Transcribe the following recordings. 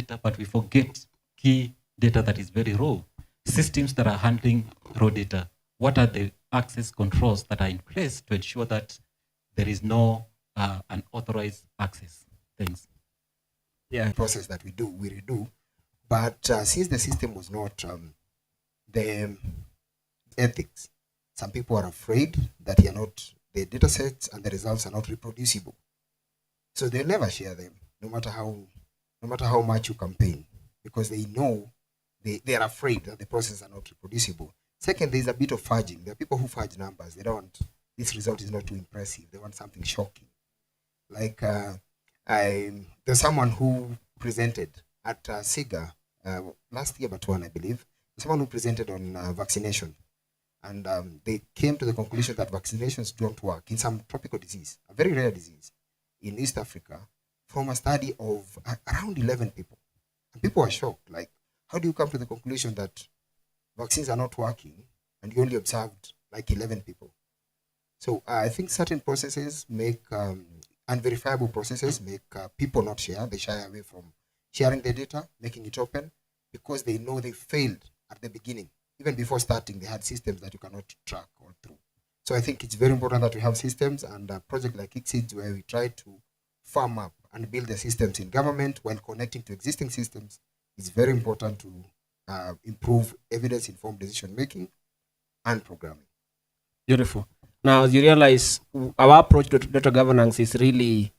data, but we forget key data that is very raw. Systems that are handling raw data, what are the access controls that are in place to ensure that there is no unauthorized access? Thanks. Yeah, process that we redo. But since the system was not the ethics, some people are afraid that the data sets and the results are not reproducible. So they'll never share them, no matter how much you campaign, because they know they are afraid that the processes are not reproducible. Second, there's a bit of fudging. There are people who fudge numbers. They don't want, this result is not too impressive. They want something shocking. Like there's someone who presented at SIGA last year, but one, I believe, someone who presented on vaccination. And they came to the conclusion that vaccinations don't work in some tropical disease, a very rare disease in East Africa, from a study of around 11 people. And people are shocked. Like, how do you come to the conclusion that vaccines are not working and you only observed like 11 people? So I think certain processes make, unverifiable processes make people not share. They shy away from sharing the data, making it open, because they know they failed at the beginning. Even before starting, they had systems that you cannot track all through. So I think it's very important that we have systems, and a project like ICSID, where we try to farm up and build the systems in government while connecting to existing systems, is very important to improve evidence-informed decision-making and programming. Beautiful. Now, as you realize, our approach to data governance is really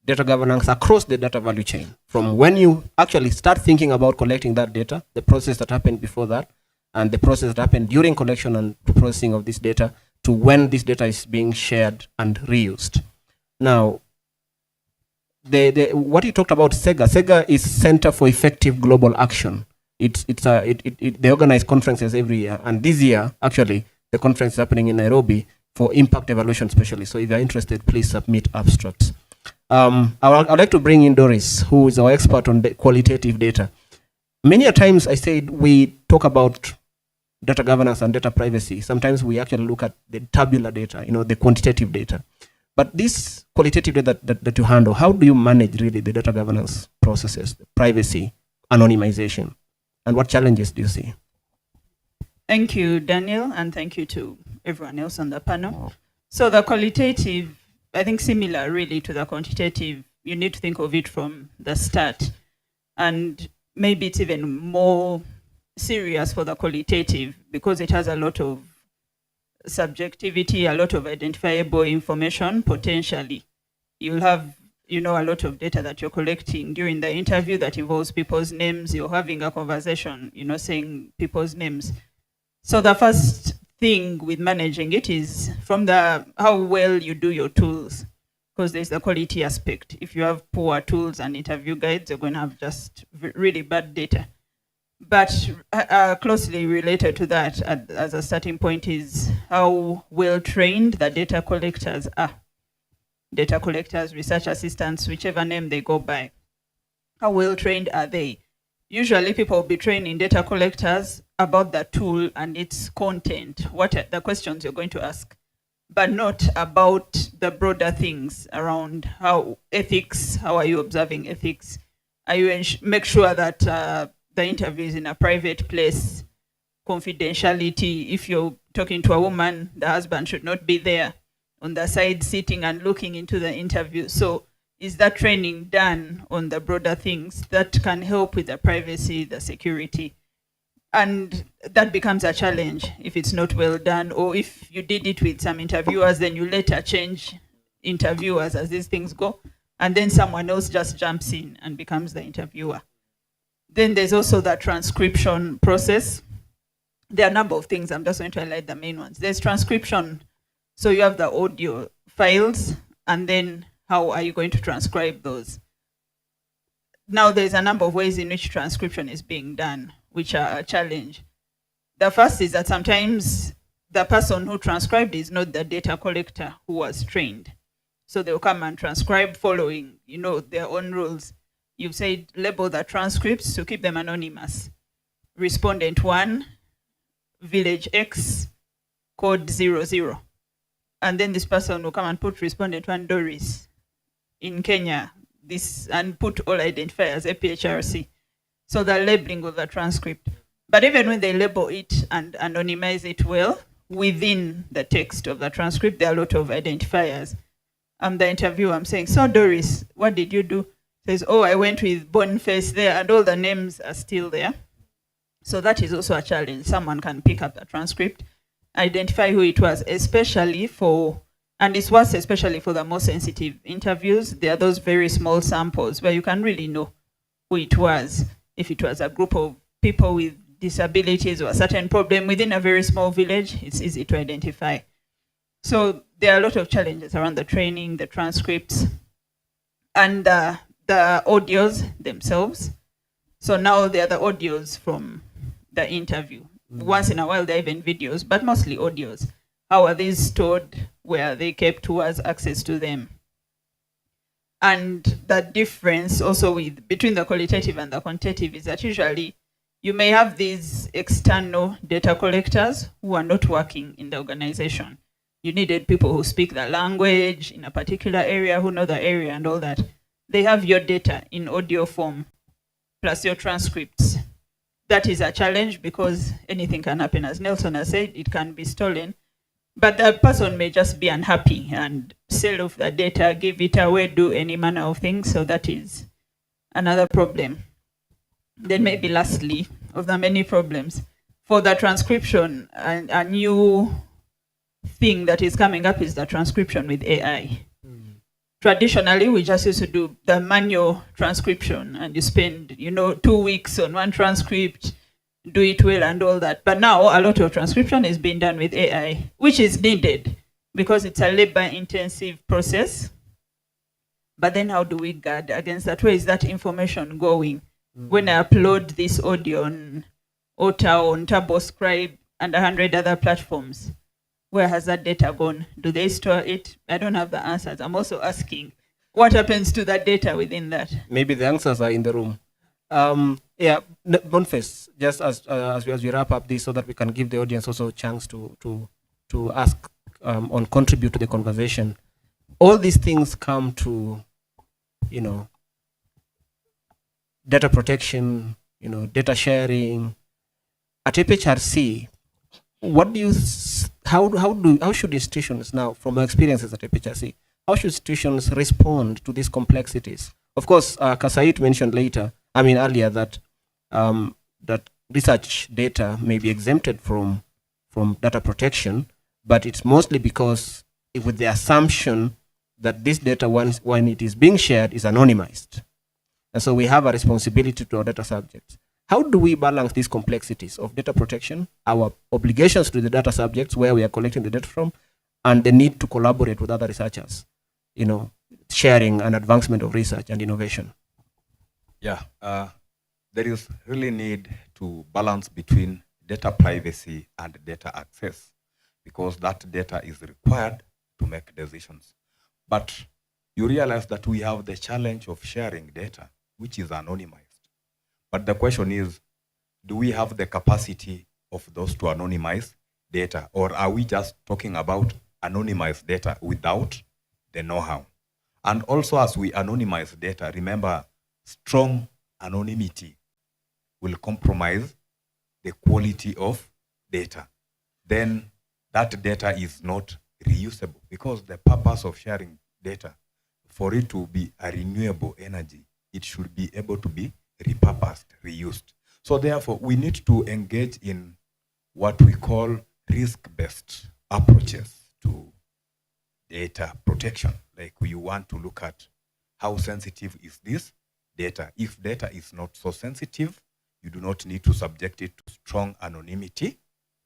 data governance across the data value chain. From when you actually start thinking about collecting that data, the process that happened before that, and the process that happened during collection and processing of this data, to when this data is being shared and reused. Now, what you talked about, SEGA is Center for Effective Global Action. They organize conferences every year, and this year, actually, the conference is happening in Nairobi for impact evaluation specialists. So if you're interested, please submit abstracts. I'd like to bring in Doris, who is our expert on qualitative data. Many a times I said we talk about data governance and data privacy. Sometimes we actually look at the tabular data, the quantitative data. But this qualitative data that you handle, how do you manage really the data governance processes, the privacy, anonymization, and what challenges do you see? Thank you, Daniel, and thank you to everyone else on the panel. So the qualitative, I think similar really to the quantitative, you need to think of it from the start. And maybe it's even more serious for the qualitative because it has a lot of subjectivity, a lot of identifiable information, potentially. You'll have, a lot of data that you're collecting during the interview that involves people's names. You're having a conversation, saying people's names. So the first thing with managing it is from how well you do your tools, because there's the quality aspect. If you have poor tools and interview guides, you're going to have just really bad data. But closely related to that, as a starting point, is how well trained the data collectors are. Data collectors, research assistants, whichever name they go by. How well trained are they? Usually people will be training data collectors about the tool and its content, what are the questions you're going to ask, but not about the broader things around how ethics, how are you observing ethics? Are you make sure that the interview is in a private place, confidentiality. If you're talking to a woman, the husband should not be there on the side sitting and looking into the interview. So is that training done on the broader things that can help with the privacy, the security? And that becomes a challenge if it's not well done, or if you did it with some interviewers, then you later change interviewers as these things go, and then someone else just jumps in and becomes the interviewer. Then there's also the transcription process. There are a number of things. I'm just going to highlight the main ones. There's transcription. So you have the audio files, and then how are you going to transcribe those? Now there's a number of ways in which transcription is being done, which are a challenge. The first is that sometimes the person who transcribed is not the data collector who was trained. So they'll come and transcribe following, their own rules. You've said label the transcripts to keep them anonymous. Respondent 1, village X, code 00. And then this person will come and put respondent 1, Doris, in Kenya, and put all identifiers, APHRC. So the labeling of the transcript. But even when they label it and anonymize it well, within the text of the transcript, there are a lot of identifiers. The interviewer, I'm saying, so Doris, what did you do? Says, oh, I went with Boniface there, and all the names are still there. So that is also a challenge. Someone can pick up the transcript, identify who it was, especially for, and it's worse especially for the more sensitive interviews. There are those very small samples where you can really know who it was. If it was a group of people with disabilities or a certain problem within a very small village, it's easy to identify. So there are a lot of challenges around the training, the transcripts, and the audios themselves. So now they are the audios from the interview. Once in a while, there are even videos, but mostly audios. How are these stored? Where are they kept? Who has access to them? And the difference also between the qualitative and the quantitative is that usually you may have these external data collectors who are not working in the organization. You needed people who speak the language in a particular area, who know the area and all that. They have your data in audio form, plus your transcripts. That is a challenge because anything can happen. As Nelson has said, it can be stolen. But the person may just be unhappy and sell off the data, give it away, do any manner of things. So that is another problem. Then maybe lastly, of the many problems, for the transcription, a new thing that is coming up is the transcription with AI. Traditionally, we just used to do the manual transcription, and you spend, 2 weeks on one transcript, do it well and all that. But now a lot of transcription is being done with AI, which is needed because it's a labor-intensive process. But then how do we guard against that? Where is that information going? When I upload this audio on Ota, on TurboScribe, and 100 other platforms, where has that data gone? Do they store it? I don't have the answers. I'm also asking, what happens to that data within that? Maybe the answers are in the room. Boniface, just as we wrap up this so that we can give the audience also a chance to ask or contribute to the conversation. All these things come to, data protection, data sharing. At FHRC, how should institutions now, from our experiences at FHRC, how should institutions respond to these complexities? Of course, Kasait mentioned earlier that that research data may be exempted from data protection, but it's mostly because with the assumption that this data, when it is being shared, is anonymized. And so we have a responsibility to our data subjects. How do we balance these complexities of data protection, our obligations to the data subjects where we are collecting the data from, and the need to collaborate with other researchers, sharing and advancement of research and innovation? Yeah, there is really need to balance between data privacy and data access, because that data is required to make decisions. But you realize that we have the challenge of sharing data, which is anonymized. But the question is, do we have the capacity of those to anonymize data, or are we just talking about anonymized data without the know-how? And also, as we anonymize data, remember, strong anonymity will compromise the quality of data. Then that data is not reusable, because the purpose of sharing data, for it to be a renewable energy, it should be able to be repurposed, reused. So therefore, we need to engage in what we call risk-based approaches to data protection. Like, we want to look at how sensitive is this data. If data is not so sensitive, you do not need to subject it to strong anonymity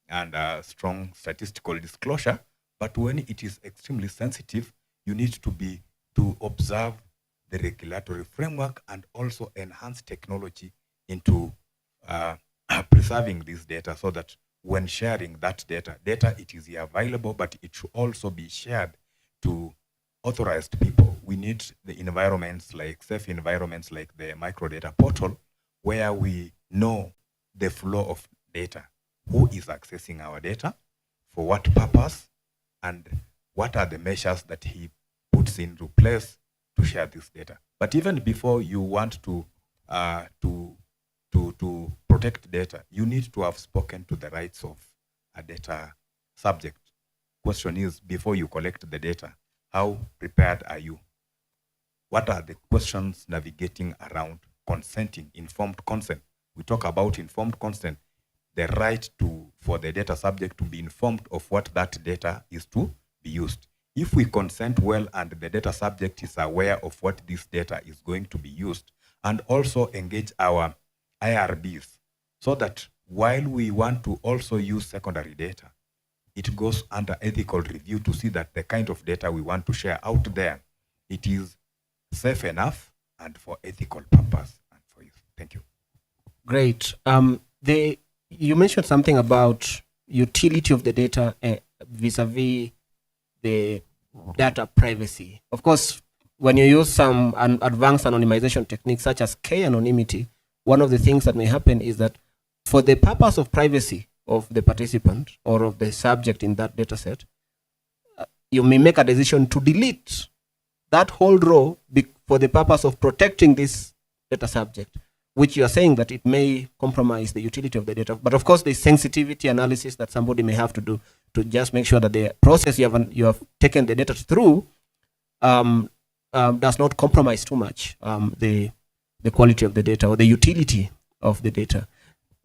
and strong statistical disclosure. But when it is extremely sensitive, you need to observe the regulatory framework and also enhance technology into preserving this data, so that when sharing that data, it is available, but it should also be shared to authorized people. We need the environments, like safe environments like the microdata portal, where we know the flow of data, who is accessing our data, for what purpose, and what are the measures that he puts into place to share this data. But even before you want to protect data, you need to have spoken to the rights of a data subject. Question is, before you collect the data, how prepared are you? What are the questions navigating around consenting, informed consent? We talk about informed consent, the right for the data subject to be informed of what that data is to be used. If we consent well and the data subject is aware of what this data is going to be used, and also engage our IRBs, so that while we want to also use secondary data, it goes under ethical review to see that the kind of data we want to share out there, it is safe enough and for ethical purpose and for use. Thank you. Great. You mentioned something about utility of the data vis-a-vis the data privacy. Of course, when you use some advanced anonymization techniques such as k-anonymity, one of the things that may happen is that for the purpose of privacy of the participant or of the subject in that data set, you may make a decision to delete that whole row for the purpose of protecting this data subject, which you are saying that it may compromise the utility of the data. But of course, the sensitivity analysis that somebody may have to do to just make sure that the process you have taken the data through does not compromise too much the quality of the data or the utility of the data.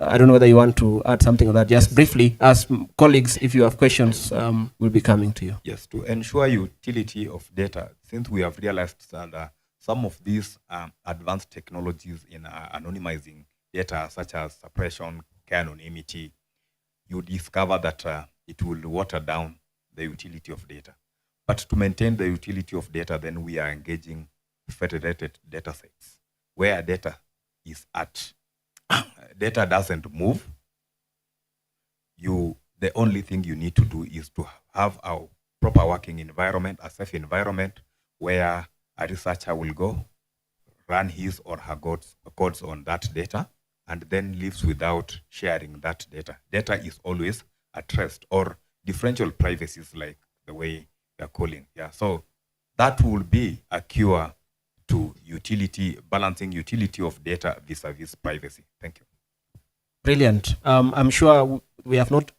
I don't know whether you want to add something on that. Just briefly, as colleagues, if you have questions, we'll be coming to you. Yes, to ensure utility of data, since we have realized that some of these advanced technologies in anonymizing data, such as suppression, k-anonymity, you discover that it will water down the utility of data. But to maintain the utility of data, then we are engaging federated data sets, where data is at. Data doesn't move. The only thing you need to do is to have a proper working environment, a safe environment, where a researcher will go, run his or her codes on that data, and then lives without sharing that data. Data is always at rest, or differential privacies, like the way we are calling. Yeah, so that will be a cure to balancing utility of data vis-a-vis privacy. Thank you. Brilliant. I'm sure we have not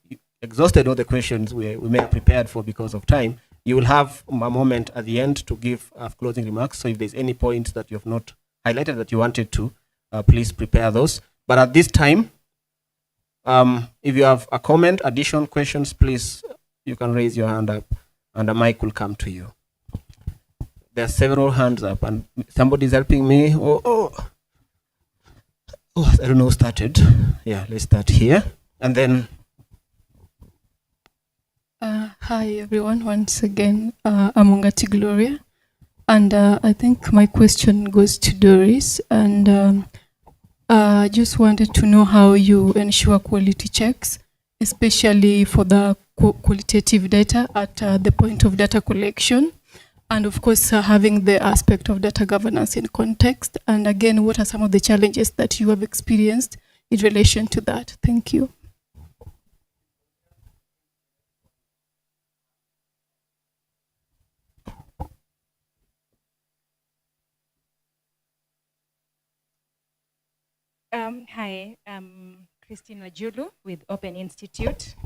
exhausted all the questions we may have prepared for because of time. You will have a moment at the end to give closing remarks. So if there's any points that you have not highlighted that you wanted to, please prepare those. But at this time, if you have a comment, addition, questions, please, you can raise your hand up and a mic will come to you. There are several hands up and somebody's helping me. Oh, I don't know who started. Yeah, let's start here. And then. Hi, everyone. Once again, I'm Ongati Gloria. And I think my question goes to Doris. And I just wanted to know how you ensure quality checks, especially for the qualitative data at the point of data collection. And of course, having the aspect of data governance in context. And again, what are some of the challenges that you have experienced in relation to that? Thank you. Hi, I'm Christina Julu with Open Institute.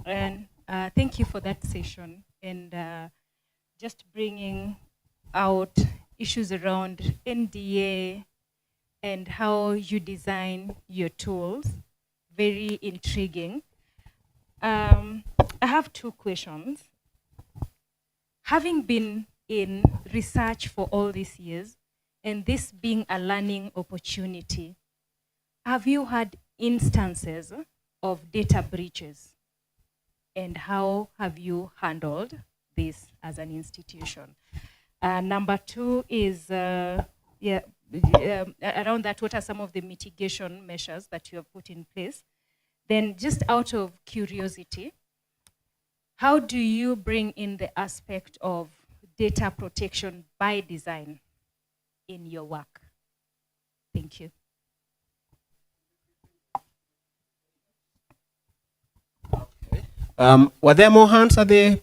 And thank you for that session. And just bringing out issues around NDA and how you design your tools. Very intriguing. I have two questions. Having been in research for all these years, and this being a learning opportunity, have you had instances of data breaches? And how have you handled this as an institution? Number two is, around that, what are some of the mitigation measures that you have put in place? Then just out of curiosity, how do you bring in the aspect of data protection by design in your work? Thank you. Were there more hands at the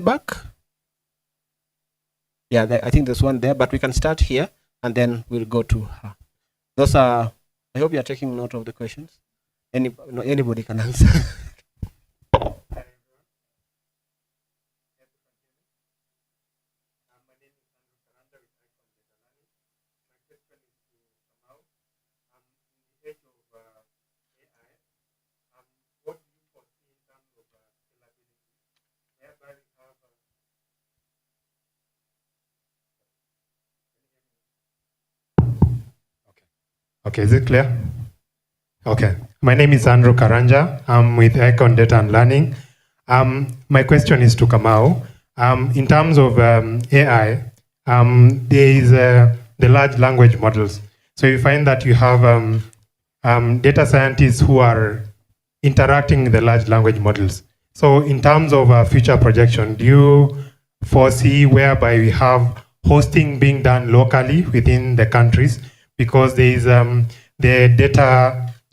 back? Yeah, I think there's one there, but we can start here and then we'll go to her. Those are, I hope you are taking note of the questions. Anybody can answer. Okay, is it clear? Okay. My name is Andrew Karanja. I'm with Icon Data and Learning. My question is to Kamau. In terms of AI, there is the large language models. So you find that you have data scientists who are interacting with the large language models. So in terms of future projection, do you foresee whereby we have hosting being done locally within the countries? Because there is the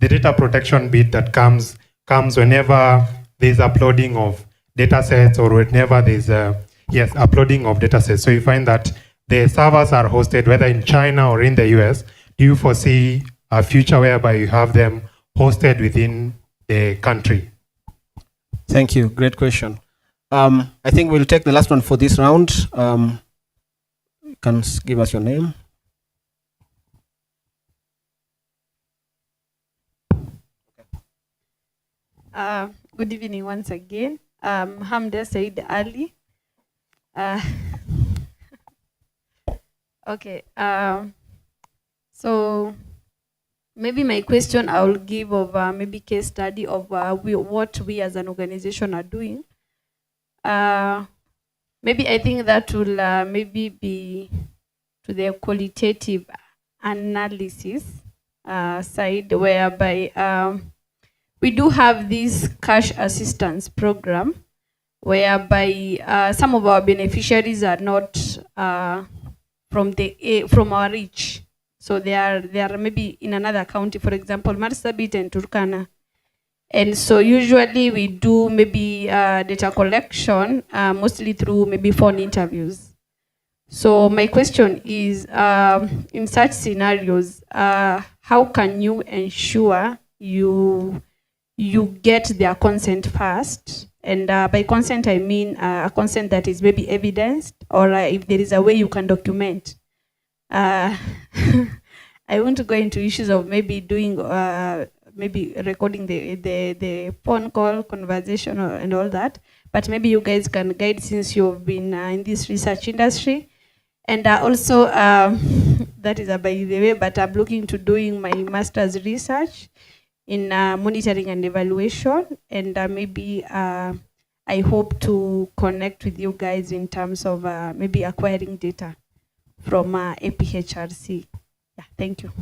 data protection bit that comes whenever there's uploading of data sets or whenever there's uploading of data sets. So you find that the servers are hosted whether in China or in the US. Do you foresee a future whereby you have them hosted within the country? Thank you. Great question. I think we'll take the last one for this round. You can give us your name. Good evening once again. Hamda Said Ali. Okay. So maybe my question I will give of maybe case study of what we as an organization are doing. Maybe I think that will maybe be to the qualitative analysis side, whereby we do have this cash assistance program, whereby some of our beneficiaries are not from our reach. So they are maybe in another county, for example, Marsabit and Turkana. And so usually we do maybe data collection, mostly through maybe phone interviews. So my question is, in such scenarios, how can you ensure you get their consent first? And by consent, I mean a consent that is maybe evidenced, or if there is a way you can document. I won't go into issues of maybe doing, maybe recording the phone call conversation and all that, but maybe you guys can guide since you've been in this research industry. And also, that is by the way, but I'm looking to doing my master's research in monitoring and evaluation, and maybe I hope to connect with you guys in terms of maybe acquiring data from APHRC. Yeah, thank you.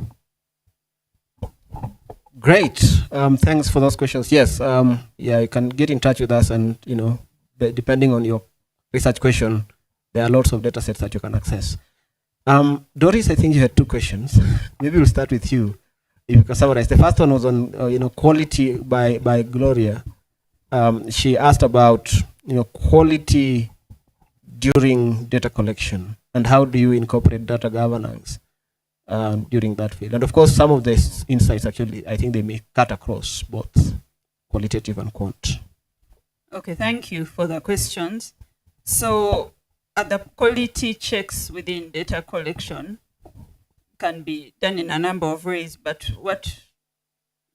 Great. Thanks for those questions. Yes. Yeah, you can get in touch with us, and depending on your research question, there are lots of data sets that you can access. Doris, I think you had two questions. Maybe we'll start with you. If you can summarize. The first one was on quality by Gloria. She asked about quality during data collection and how do you incorporate data governance during that field. And of course, some of the insights actually, I think they may cut across both qualitative and quant. Okay, thank you for the questions. So the quality checks within data collection can be done in a number of ways, but what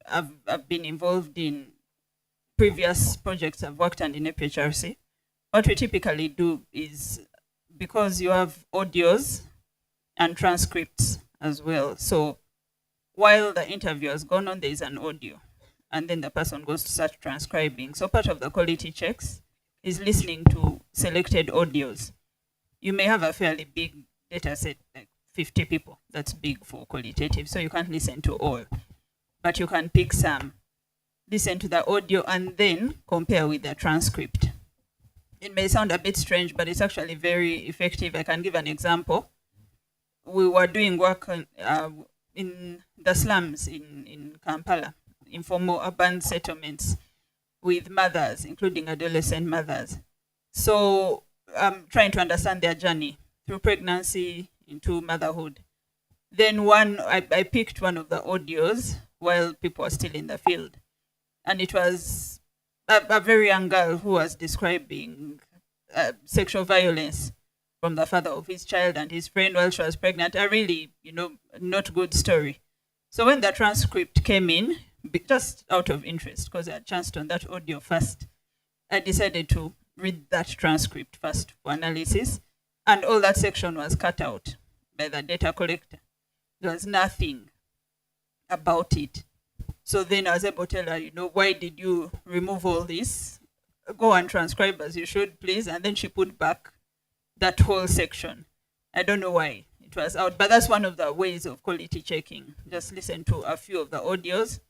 I've been involved in previous projects I've worked on in APHRC, what we typically do is, because you have audios and transcripts as well, so while the interview has gone on, there is an audio, and then the person goes to start transcribing. So part of the quality checks is listening to selected audios. You may have a fairly big data set, like 50 people. That's big for qualitative, so you can't listen to all. But you can pick some, listen to the audio, and then compare with the transcript. It may sound a bit strange, but it's actually very effective. I can give an example. We were doing work in the slums in Kampala, informal urban settlements, with mothers, including adolescent mothers. So I'm trying to understand their journey through pregnancy into motherhood. Then I picked one of the audios while people are still in the field. And it was a very young girl who was describing sexual violence from the father of his child and his friend while she was pregnant. A really, not good story. So when the transcript came in, just out of interest, because I had chanced on that audio first, I decided to read that transcript first for analysis, and all that section was cut out by the data collector. There was nothing about it. So then I was able to tell her, why did you remove all this? Go and transcribe as you should, please. And then she put back that whole section. I don't know why it was out, but that's one of the ways of quality checking. Just listen to a few of the audios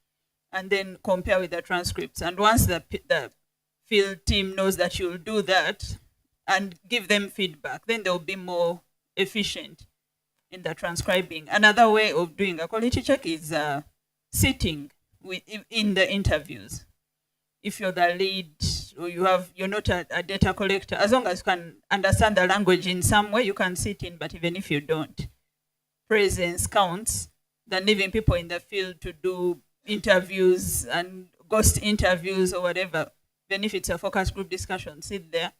and then compare with the transcripts. And once the field team knows that you'll do that and give them feedback, then they'll be more efficient in the transcribing. Another way of doing a quality check is sitting in the interviews. If you're the lead or you're not a data collector, as long as you can understand the language in some way, you can sit in. But even if you don't, presence counts than leaving people in the field to do interviews and ghost interviews or whatever. Even if it's a focus group discussion, sit there.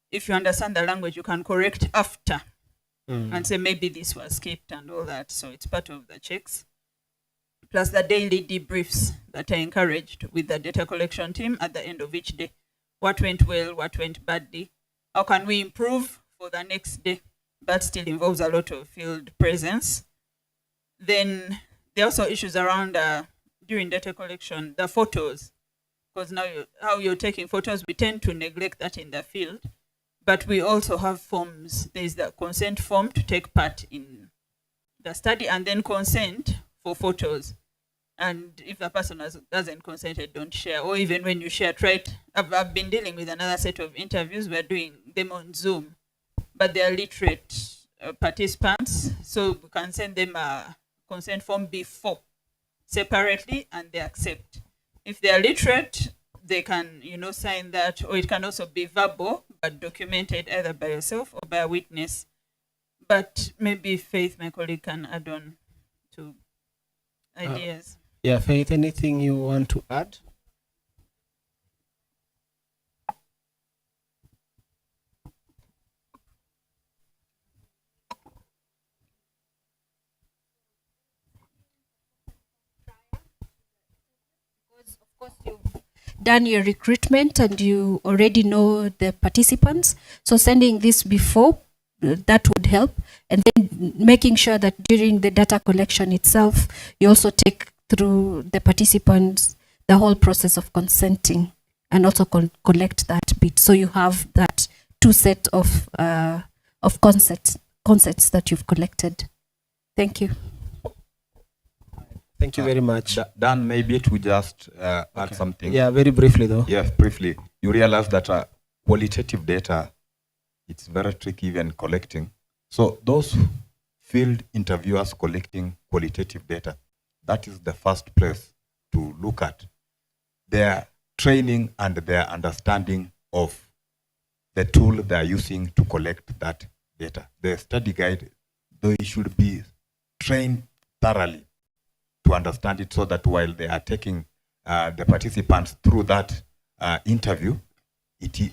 If you understand the language, you can correct after and say maybe this was skipped and all that. So it's part of the checks. Plus the daily debriefs that are encouraged with the data collection team at the end of each day. What went well, what went badly? How can we improve for the next day? That still involves a lot of field presence. Then there are also issues around during data collection, the photos. Because now how you're taking photos, we tend to neglect that in the field. But we also have forms. There's the consent form to take part in the study, and then consent for photos. And if the person doesn't consent, don't share. Or even when you share, try it. I've been dealing with another set of interviews. We're doing them on Zoom, but they're literate participants. So we can send them a consent form before, separately, and they accept. If they're literate, they can, sign that, or it can also be verbal, but documented either by yourself or by a witness. But maybe Faith, my colleague, can add on to ideas. Yeah, Faith, anything you want to add? Of course, you've done your recruitment and you already know the participants. So sending this before, that would help. And then making sure that during the data collection itself, you also take through the participants the whole process of consenting and also collect that bit. So you have that two set of concepts that you've collected. Thank you. Thank you very much. Dan, maybe to just add something. Yeah, very briefly though. Yes, briefly. You realize that qualitative data, it's very tricky even collecting. So those field interviewers collecting qualitative data, that is the first place to look at. Their training and their understanding of the tool they are using to collect that data. The study guide, they should be trained thoroughly to understand it, so that while they are taking the participants through that interview,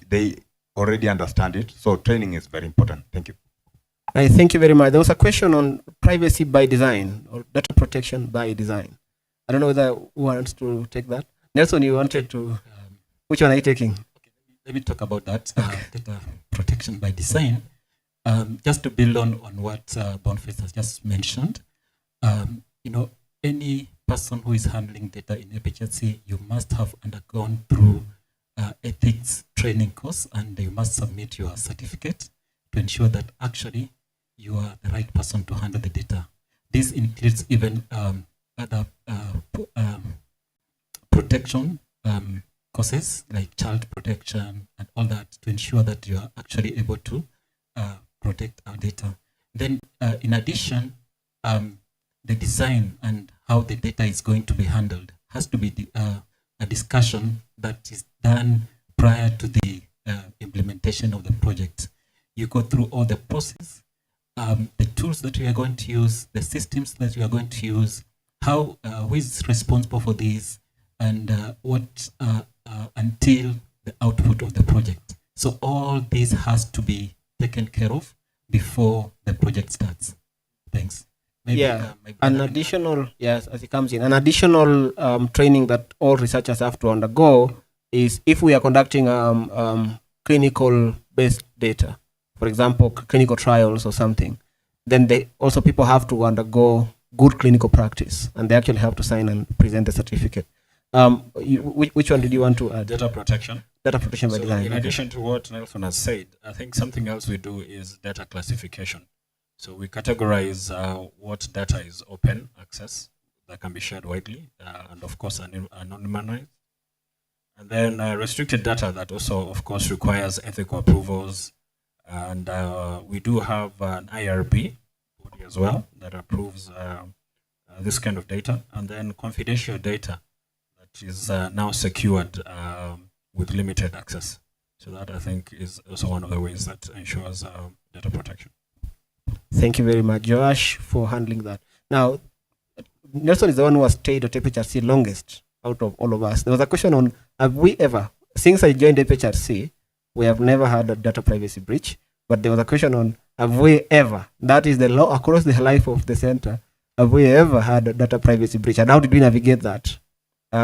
they already understand it. So training is very important. Thank you. Thank you very much. There was a question on privacy by design or data protection by design. I don't know whether who wants to take that. Nelson, you wanted to. Which one are you taking? Okay, let me talk about that. Data protection by design. Just to build on what Boniface has just mentioned, any person who is handling data in EPHSC, you must have undergone through ethics training course, and you must submit your certificate to ensure that actually you are the right person to handle the data. This includes even other protection courses like child protection and all that, to ensure that you are actually able to protect our data. Then in addition, the design and how the data is going to be handled has to be a discussion that is done prior to the implementation of the project. You go through all the process, the tools that we are going to use, the systems that we are going to use, who is responsible for these, and until the output of the project. So all this has to be taken care of before the project starts. Thanks. Maybe, an additional, yes, as it comes in, an additional training that all researchers have to undergo is if we are conducting clinical-based data, for example, clinical trials or something, then people have to undergo good clinical practice, and they actually have to sign and present the certificate. Which one did you want to add? Data protection. Data protection by design. In addition to what Nelson has said, I think something else we do is data classification. So we categorize what data is open access that can be shared widely, and of course anonymized. And then restricted data that also, of course, requires ethical approvals. And we do have an IRB body as well that approves this kind of data. And then confidential data that is now secured with limited access. So that, I think, is also one of the ways that ensures data protection. Thank you very much, Joash, for handling that. Now, Nelson is the one who has stayed at FHRC longest out of all of us. There was a question on, have we ever, since I joined FHRC, we have never had a data privacy breach, but there was a question on, have we ever, that is the law across the life of the center, have we ever had a data privacy breach? And how did we navigate that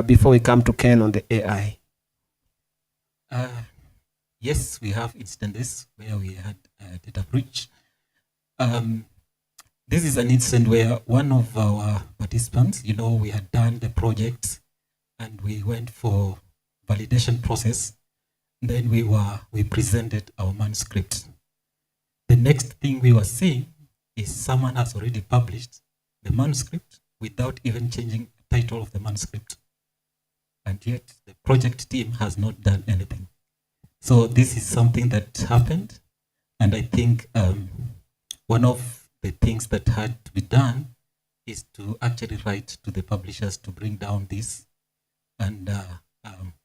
before we come to Ken on the AI? Yes, we have instances where we had a data breach. This is an incident where one of our participants, we had done the project and we went for validation process. Then we presented our manuscript. The next thing we were seeing is someone has already published the manuscript without even changing the title of the manuscript. And yet the project team has not done anything. So this is something that happened. And I think one of the things that had to be done is to actually write to the publishers to bring down this and,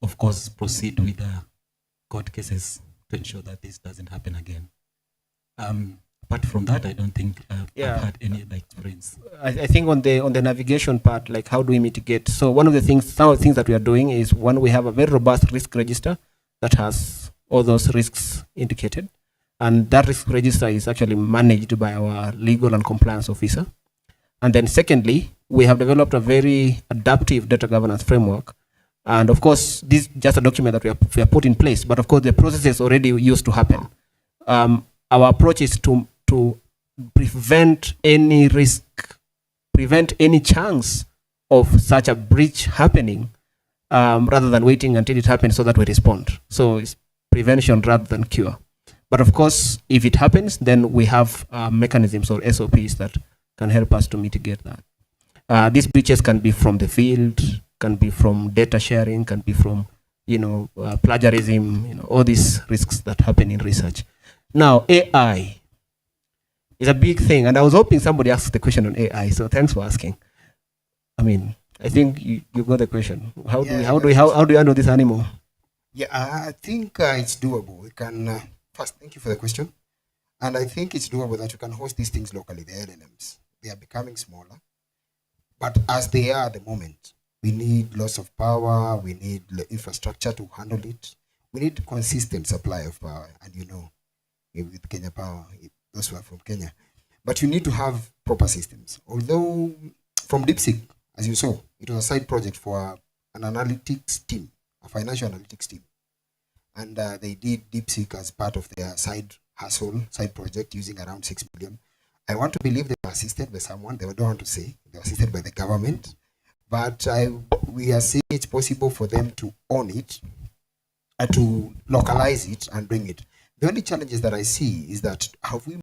of course, proceed with the court cases to ensure that this doesn't happen again. Apart from that, I don't think I've had any other experience. I think on the navigation part, like how do we mitigate? So some of the things that we are doing is, one, we have a very robust risk register that has all those risks indicated. And that risk register is actually managed by our legal and compliance officer. And then secondly, we have developed a very adaptive data governance framework. And of course, this is just a document that we have put in place, but of course the processes already used to happen. Our approach is to prevent any risk, prevent any chance of such a breach happening, rather than waiting until it happens so that we respond. So it's prevention rather than cure. But of course, if it happens, then we have mechanisms or SOPs that can help us to mitigate that. These breaches can be from the field, can be from data sharing, can be from plagiarism, all these risks that happen in research. Now, AI is a big thing, and I was hoping somebody asked the question on AI, so thanks for asking. I mean, I think you got the question. How do you handle this animal? Yeah, I think it's doable. We can... First, thank you for the question. And I think it's doable that you can host these things locally, the LLMs. They are becoming smaller. But as they are at the moment, we need lots of power, we need infrastructure to handle it. We need consistent supply of power. And with Kenya Power, those who are from Kenya. But you need to have proper systems. Although from DeepSeek, as you saw, it was a side project for an analytics team, a financial analytics team. And they did DeepSeek as part of their side hustle, side project, using around 6 million. I want to believe they were assisted by someone. They don't want to say they were assisted by the government. But we are saying it's possible for them to own it, to localize it and bring it. The only challenges that I see is that have we